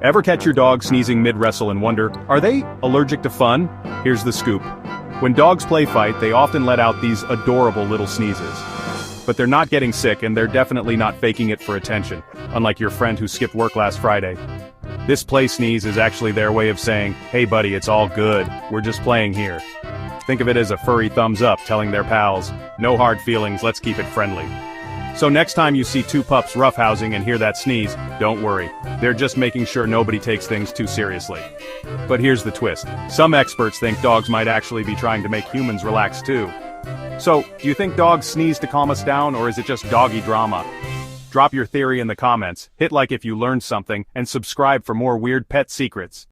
Ever catch your dog sneezing mid-wrestle and wonder, are they allergic to fun? Here's the scoop. When dogs play fight, they often let out these adorable little sneezes. But they're not getting sick and they're definitely not faking it for attention, unlike your friend who skipped work last Friday. This play sneeze is actually their way of saying, hey buddy, it's all good, we're just playing here. Think of it as a furry thumbs up telling their pals, no hard feelings, let's keep it friendly. So next time you see two pups roughhousing and hear that sneeze, don't worry. They're just making sure nobody takes things too seriously. But here's the twist. Some experts think dogs might actually be trying to make humans relax too. So, do you think dogs sneeze to calm us down, or is it just doggy drama? Drop your theory in the comments, hit like if you learned something, and subscribe for more weird pet secrets.